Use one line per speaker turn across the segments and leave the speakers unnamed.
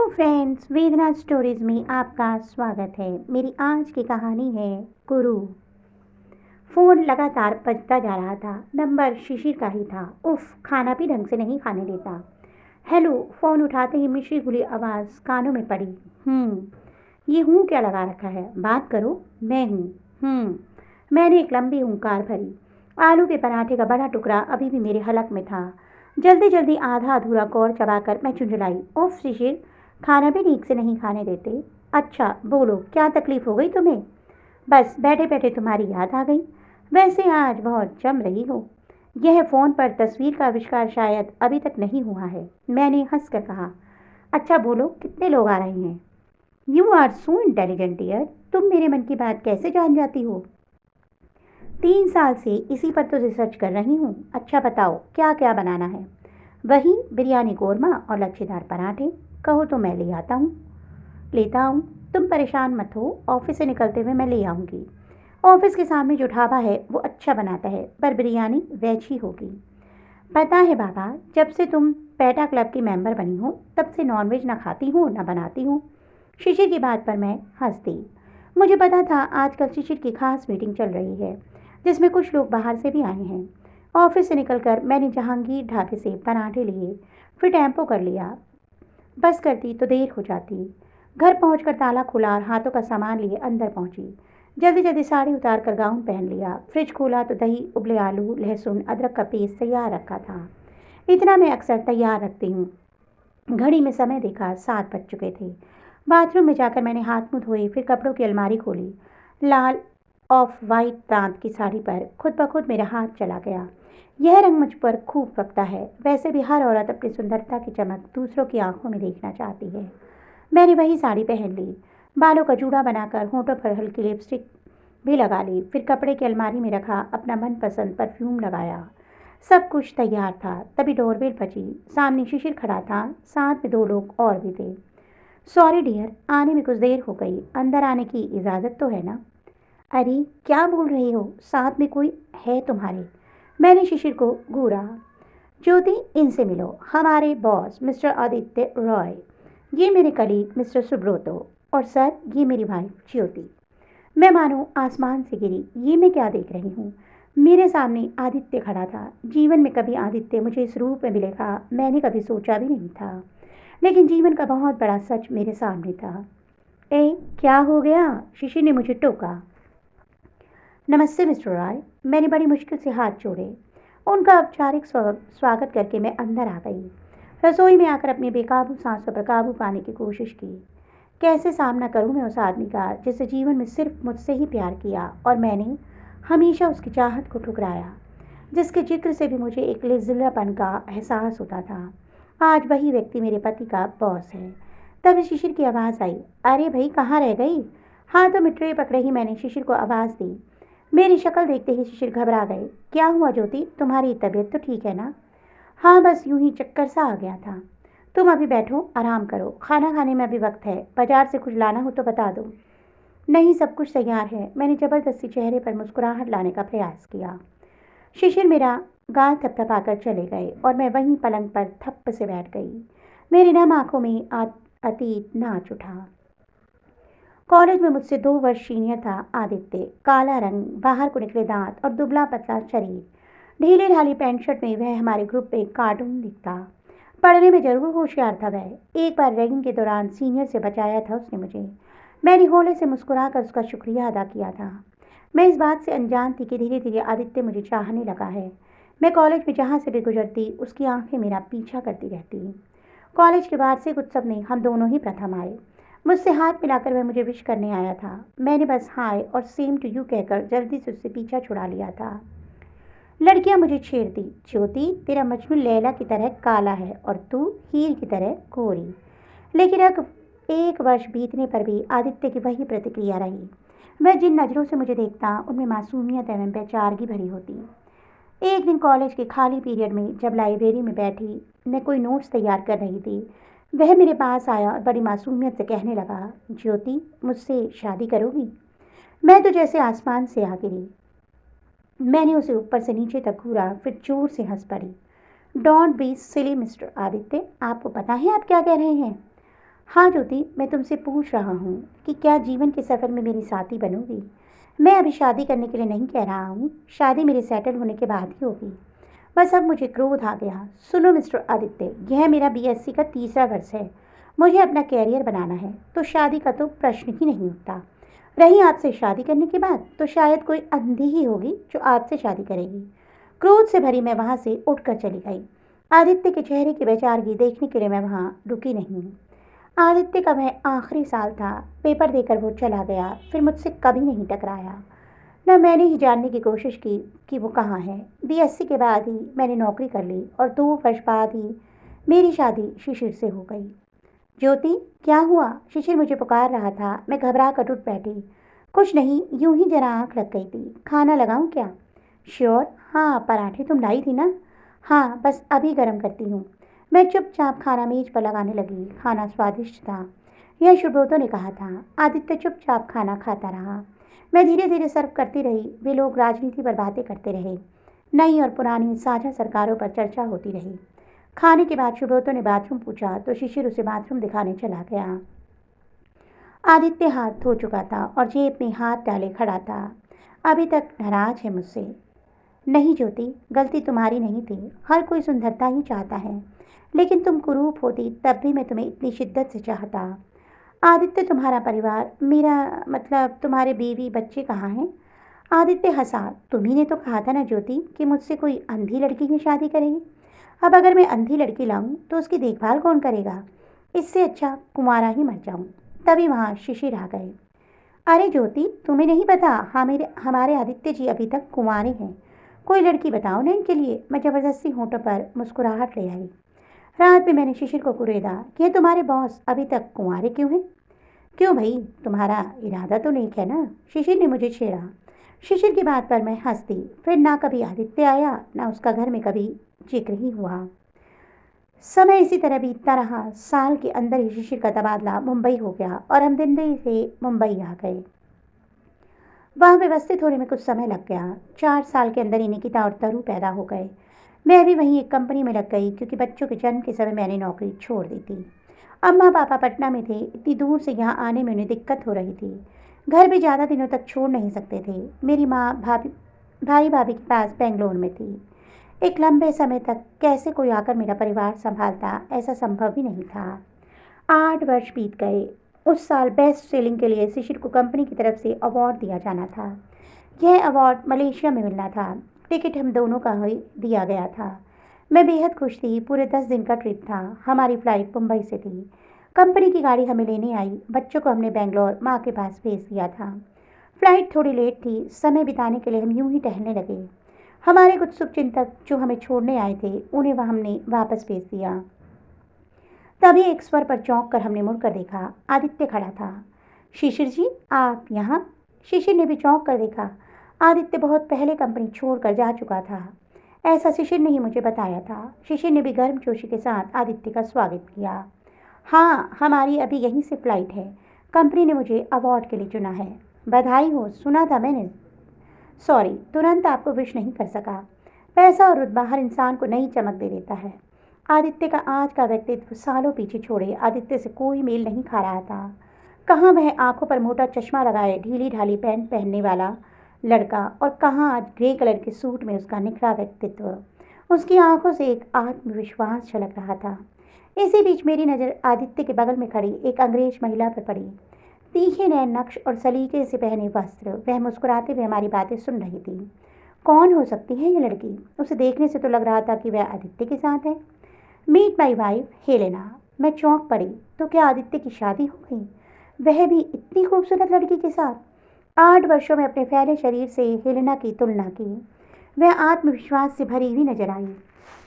Hello friends, वेदना stories में आपका स्वागत है। मेरी आज की कहानी है गुरु। फोन लगातार बजता जा रहा था। नंबर शिशिर का ही था। उफ, खाना भी ढंग से नहीं खाने देता। हेलो। फोन उठाते ही मिश्री घुली आवाज़ कानों में पड़ी। ये हूँ क्या लगा रखा है? बात करो। मैं हूँ। मैंने एक लंबी हुंकार भरी। आलू के पराठे का बड़ा टुकड़ा अभी भी मेरे हलक में था। जल्दी जल्दी आधा अधूरा कौर चबाकर मैं झुंझलाई। उफ शिशिर, खाना भी ठीक से नहीं खाने देते। अच्छा बोलो, क्या तकलीफ हो गई तुम्हें? बस बैठे बैठे तुम्हारी याद आ गई। वैसे आज बहुत जम रही हो। यह फोन पर तस्वीर का आविष्कार शायद अभी तक नहीं हुआ है। मैंने हंसकर कहा। अच्छा बोलो, कितने लोग आ रहे हैं? You are so intelligent dear. तुम मेरे मन की बात कैसे जान जाती हो? 3 साल से इसी पर तो रिसर्च कर रही हूँ। अच्छा बताओ, क्या क्या बनाना है? वही बिरयानी कोरमा और लच्छेदार पराठे। कहो तो मैं ले आता हूँ। लेता हूँ। तुम परेशान मत हो, ऑफिस से निकलते हुए मैं ले आऊँगी। ऑफिस के सामने जो ढाबा है वो अच्छा बनाता है, पर बिरयानी वेज ही होगी। पता है बाबा, जब से तुम पेटा क्लब की मेंबर बनी हो तब से नॉनवेज ना खाती हूँ ना बनाती हूँ। शिशिर की बात पर मैं हंस दी। मुझे पता था आजकल शिशिर की खास मीटिंग चल रही है, जिसमें कुछ लोग बाहर से भी आए हैं। ऑफिस से निकलकर मैंने जहांगीर ढाबे से पराठे लिए, फिर टेम्पो कर लिया। बस करती तो देर हो जाती। घर पहुंचकर ताला खुला और हाथों का सामान लिए अंदर पहुंची। जल्दी जल्दी साड़ी उतार कर गाउन पहन लिया। फ्रिज खोला तो दही, उबले आलू, लहसुन, अदरक का पेस्ट तैयार रखा था। इतना मैं अक्सर तैयार रखती हूँ। घड़ी में समय देखा, 7 बज चुके थे। बाथरूम में जाकर मैंने हाथ मुंह धोए, फिर कपड़ों की अलमारी खोली। लाल ऑफ वाइट तांत की साड़ी पर खुद ब खुद मेरा हाथ चला गया। यह रंग मुझ पर खूब पकता है। वैसे भी हर औरत अपनी सुंदरता की चमक दूसरों की आंखों में देखना चाहती है। मैंने वही साड़ी पहन ली। बालों का जूड़ा बनाकर होंठों पर हल्की लिपस्टिक भी लगा ली। फिर कपड़े की अलमारी में रखा अपना मनपसंद परफ्यूम लगाया। सब कुछ तैयार था, तभी डोरबेल बजी। सामने शिशिर खड़ा था, साथ में 2 लोग और भी थे। सॉरी डियर, आने में कुछ देर हो गई। अंदर आने की इजाज़त तो है ना? अरे क्या बोल रही हो, साथ में कोई है तुम्हारे? मैंने शिशिर को घूरा। ज्योति, इनसे मिलो, हमारे बॉस मिस्टर आदित्य रॉय। ये मेरे कलीग मिस्टर सुब्रोतो। और सर, ये मेरी वाइफ ज्योति। मैं मानो आसमान से गिरी। ये मैं क्या देख रही हूँ? मेरे सामने आदित्य खड़ा था। जीवन में कभी आदित्य मुझे इस रूप में मिलेगा मैंने कभी सोचा भी नहीं था। लेकिन जीवन का बहुत बड़ा सच मेरे सामने था। ए, क्या हो गया? शिशिर ने मुझे टोका। नमस्ते मिस्टर रॉय। मैंने बड़ी मुश्किल से हाथ जोड़े। उनका औपचारिक स्वागत करके मैं अंदर आ गई। रसोई में आकर अपनी बेकाबू सांसों पर काबू पाने की कोशिश की। कैसे सामना करूं मैं उस आदमी का जिसे जीवन में सिर्फ मुझसे ही प्यार किया और मैंने हमेशा उसकी चाहत को ठुकराया, जिसके जिक्र से भी मुझे एक लज्जिलापन का एहसास होता था। आज वही व्यक्ति मेरे पति का बॉस है। तभी शिशिर की आवाज़ आई। अरे भाई, कहाँ रह गई? हाथों में ट्रे पकड़े ही मैंने शिशिर को आवाज़ दी। मेरी शक्ल देखते ही शिशिर घबरा गए। क्या हुआ ज्योति, तुम्हारी तबीयत तो ठीक है ना? हाँ, बस यूं ही चक्कर सा आ गया था। तुम अभी बैठो, आराम करो। खाना खाने में अभी वक्त है। बाजार से कुछ लाना हो तो बता दो। नहीं, सब कुछ तैयार है। मैंने जबरदस्ती चेहरे पर मुस्कुराहट लाने का प्रयास किया। शिशिर मेरा गाल थपथपाकर चले गए और मैं वहीं पलंग पर थप्प से बैठ गई। मेरी नम आंखों में अतीत नाच उठा। कॉलेज में मुझसे 2 वर्ष सीनियर था आदित्य। काला रंग, बाहर को निकले दांत और दुबला पतला शरीर। ढीली ढाली पैंट शर्ट में वह हमारे ग्रुप में एक कार्टून दिखता। पढ़ने में जरूर होशियार था वह। एक बार रैगिंग के दौरान सीनियर से बचाया था उसने मुझे। मैंने होले से मुस्कुराकर उसका शुक्रिया अदा किया था। मैं इस बात से अनजान थी कि धीरे धीरे आदित्य मुझे चाहने लगा है। मैं कॉलेज में जहाँ से भी गुजरती उसकी आंखें मेरा पीछा करती रहती। कॉलेज के वार्षिक उत्सव में हम दोनों ही प्रथम आए। मुझसे हाथ मिलाकर वह मुझे विश करने आया था। मैंने बस हाय और सेम टू यू कहकर जल्दी से उससे पीछा छुड़ा लिया था। लड़कियां मुझे छेड़ती। ज्योति, तेरा मजनू लैला की तरह काला है और तू हीर की तरह गोरी। लेकिन अब 1 वर्ष बीतने पर भी आदित्य की वही प्रतिक्रिया रही। वह जिन नज़रों से मुझे देखता उनमें मासूमियत एवं बेचारगी भरी होती। एक दिन कॉलेज के खाली पीरियड में जब लाइब्रेरी में बैठी मैं कोई नोट्स तैयार कर रही थी, वह मेरे पास आया और बड़ी मासूमियत से कहने लगा, ज्योति, मुझसे शादी करोगी? मैं तो जैसे आसमान से आ गिरी। मैंने उसे ऊपर से नीचे तक घूरा, फिर जोर से हंस पड़ी। Don't be silly mister Aditya, आपको पता है आप क्या कह रहे हैं? हाँ ज्योति, मैं तुमसे पूछ रहा हूँ कि क्या जीवन के सफ़र में मेरी साथी बनोगी। मैं अभी शादी करने के लिए नहीं कह रहा हूँ, शादी मेरे सेटल होने के बाद ही होगी। बस अब मुझे क्रोध आ गया। सुनो मिस्टर आदित्य, यह मेरा बीएससी का तीसरा वर्ष है। मुझे अपना कैरियर बनाना है, तो शादी का तो प्रश्न ही नहीं उठता। रही आपसे शादी करने की बात, तो शायद कोई अंधी ही होगी जो आपसे शादी करेगी। क्रोध से भरी मैं वहां से उठकर चली गई। आदित्य के चेहरे की बेचारगी देखने के लिए मैं वहां रुकी नहीं। आदित्य का वह आखिरी साल था। पेपर देकर वो चला गया, फिर मुझसे कभी नहीं टकराया। न मैंने ही जानने की कोशिश की कि वो कहाँ है। बीएससी के बाद ही मैंने नौकरी कर ली और 2 वर्ष बाद ही मेरी शादी शिशिर से हो गई। ज्योति, क्या हुआ? शिशिर मुझे पुकार रहा था। मैं घबरा कर उठ बैठी। कुछ नहीं, यूं ही जरा आंख लग गई थी। खाना लगाऊं क्या? श्योर। हाँ, पराठे तुम लाई थी ना? हाँ, बस अभी गर्म करती हूँ। मैं चुपचाप खाना मेज पर लगाने लगी। खाना स्वादिष्ट था, यह सुब्रोतो ने कहा था। आदित्य चुपचाप खाना खाता रहा। मैं धीरे धीरे सर्व करती रही। वे लोग राजनीति पर बातें करते रहे। नई और पुरानी साझा सरकारों पर चर्चा होती रही। खाने के बाद सुब्रोतो ने बाथरूम पूछा तो शिशिर उसे बाथरूम दिखाने चला गया। आदित्य हाथ धो चुका था और जेब में हाथ डाले खड़ा था। अभी तक नाराज है मुझसे। नहीं ज्योति, गलती तुम्हारी नहीं थी। हर कोई सुंदरता ही चाहता है, लेकिन तुम कुरूप होती तब भी मैं तुम्हें इतनी शिद्दत से चाहता। आदित्य, तुम्हारा परिवार, मेरा मतलब तुम्हारे बीवी बच्चे कहाँ हैं? आदित्य हंसा। तुम्ही ने तो कहा था ना ज्योति कि मुझसे कोई अंधी लड़की की शादी करेगी। अब अगर मैं अंधी लड़की लाऊं तो उसकी देखभाल कौन करेगा? इससे अच्छा कुंवारा ही मर जाऊं। तभी वहां शिशिर आ गए। अरे ज्योति, तुम्हें नहीं पता, हमारे आदित्य जी अभी तक कुंवारे हैं। कोई लड़की बताओ ना इनके लिए। मैं जबरदस्ती होठों पर मुस्कुराहट ले आई। रात में मैंने शिशिर को कुरेदा कि ये तुम्हारे बॉस अभी तक कुंवारे क्यों हैं? क्यों भाई, तुम्हारा इरादा तो नेक है ना? शिशिर ने मुझे छेड़ा। शिशिर की बात पर मैं हंस दी। फिर ना कभी आदित्य आया, ना उसका घर में कभी जिक्र ही हुआ। समय इसी तरह बीतता रहा। साल के अंदर ही शिशिर का तबादला मुंबई हो गया और हम दिल्ली से मुंबई आ गए। वहाँ व्यवस्थित होने में कुछ समय लग गया। 4 साल के अंदर ही निकिता और तरु पैदा हो गए। मैं भी वहीं एक कंपनी में लग गई, क्योंकि बच्चों के जन्म के समय मैंने नौकरी छोड़ दी थी। अम्मा पापा पटना में थे। इतनी दूर से यहाँ आने में उन्हें दिक्कत हो रही थी। घर भी ज़्यादा दिनों तक छोड़ नहीं सकते थे। मेरी माँ भाई भाभी के पास बेंगलोर में थी। एक लंबे समय तक कैसे कोई आकर मेरा परिवार संभालता, ऐसा संभव ही नहीं था। 8 वर्ष बीत गए। उस साल बेस्ट सेलिंग के लिए शिशिर को कंपनी की तरफ से अवार्ड दिया जाना था। यह अवार्ड मलेशिया में मिलना था। टिकट हम दोनों का ही दिया गया था। मैं बेहद खुश थी। पूरे 10 दिन का ट्रिप था। हमारी फ्लाइट मुंबई से थी। कंपनी की गाड़ी हमें लेने आई। बच्चों को हमने बेंगलोर माँ के पास भेज दिया था। फ्लाइट थोड़ी लेट थी। समय बिताने के लिए हम यूं ही टहलने लगे। हमारे कुछ शुभचिंतक जो हमें छोड़ने आए थे, उन्हें वह हमने वापस भेज दिया। तभी एक स्वर पर चौंक कर हमने मुड़कर देखा। आदित्य खड़ा था। शिशिर जी, आप यहाँ? शिशिर ने भी चौंक कर देखा। आदित्य बहुत पहले कंपनी छोड़कर जा चुका था। ऐसा शिशिर ने ही मुझे बताया था। शिशिर ने भी गर्मजोशी के साथ आदित्य का स्वागत किया। हाँ, हमारी अभी यहीं से फ्लाइट है। कंपनी ने मुझे अवार्ड के लिए चुना है। बधाई हो, सुना था मैंने। सॉरी, तुरंत आपको विश नहीं कर सका। पैसा और रुतबा हर इंसान को नई चमक दे देता है। आदित्य का आज का व्यक्तित्व सालों पीछे छोड़े आदित्य से कोई मेल नहीं खा रहा था। कहाँ वह आंखों पर मोटा चश्मा लगाए ढीली ढाली पैंट पहनने वाला लड़का, और कहाँ आज ग्रे कलर के सूट में उसका निखरा व्यक्तित्व। उसकी आंखों से एक आत्मविश्वास झलक रहा था। इसी बीच मेरी नज़र आदित्य के बगल में खड़ी एक अंग्रेज महिला पर पड़ी। तीखे नए नक्श और सलीके से पहने वस्त्र। वह मुस्कुराते हुए हमारी बातें सुन रही थी। कौन हो सकती है ये लड़की? उसे देखने से तो लग रहा था कि वह आदित्य के साथ है। Meet my wife Helena. मैं चौंक पड़ी। तो क्या आदित्य की शादी हो गई? वह भी इतनी खूबसूरत लड़की के साथ? 8 वर्षों में अपने फैले शरीर से हेलेना की तुलना की। वह आत्मविश्वास से भरी हुई नजर आई।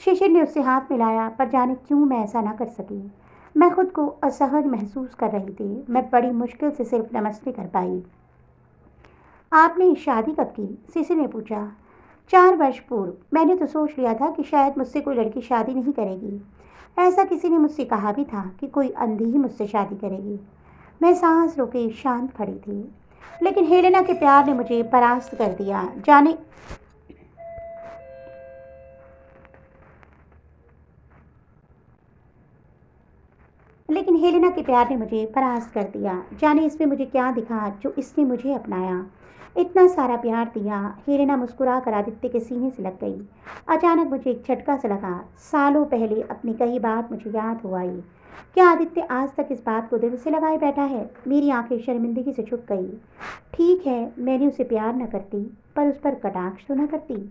शिशिर ने उससे हाथ मिलाया, पर जाने क्यों मैं ऐसा ना कर सकी। मैं खुद को असहज महसूस कर रही थी। मैं बड़ी मुश्किल से सिर्फ नमस्ते कर पाई। आपने शादी कब की? शिशिर ने पूछा। 4 वर्ष पूर्व। मैंने तो सोच लिया था कि शायद मुझसे कोई लड़की शादी नहीं करेगी। ऐसा किसी ने मुझसे कहा भी था कि कोई अंधी ही मुझसे शादी करेगी। मैं सांस रोके शांत खड़ी थी। लेकिन हेलेना के प्यार ने मुझे परास्त कर दिया। जाने लेकिन हेलेना के प्यार ने मुझे परास्त कर दिया। जाने इसमें मुझे क्या दिखा जो इसने मुझे अपनाया, इतना सारा प्यार दिया। हेलेना मुस्कुरा कर आदित्य के सीने से लग गई। अचानक मुझे एक झटका सा लगा। सालों पहले अपनी कही बात मुझे याद हो आई। क्या आदित्य आज तक इस बात को दिल से लगाए बैठा है? मेरी आंखें शर्मिंदगी से झुक गई। ठीक है, मैंने उसे प्यार न करती, पर उस पर कटाक्ष तो न करती।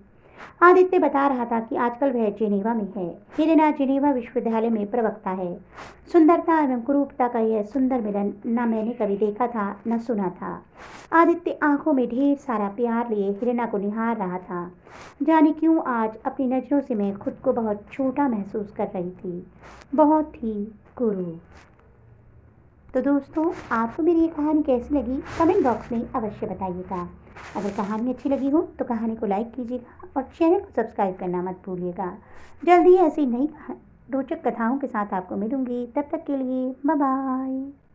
आदित्य बता रहा था कि आजकल वह जेनेवा में है। हेलेना जेनेवा विश्वविद्यालय में प्रवक्ता है। सुंदरता एवं कुरूपता का यह सुंदर मिलन न मैंने कभी देखा था न सुना था। आदित्य आंखों में ढेर सारा प्यार लिए हेलेना को निहार रहा था। जाने क्यों आज अपनी नज़रों से मैं खुद को बहुत छोटा महसूस कर रही थी, बहुत ही गुरु। तो दोस्तों, आपको मेरी ये कहानी कैसी लगी कमेंट बॉक्स में अवश्य बताइएगा। अगर कहानी अच्छी लगी हो तो कहानी को लाइक कीजिएगा और चैनल को सब्सक्राइब करना मत भूलिएगा। जल्दी ही ऐसी नई रोचक कथाओं के साथ आपको मिलूंगी। तब तक के लिए बाय बाय।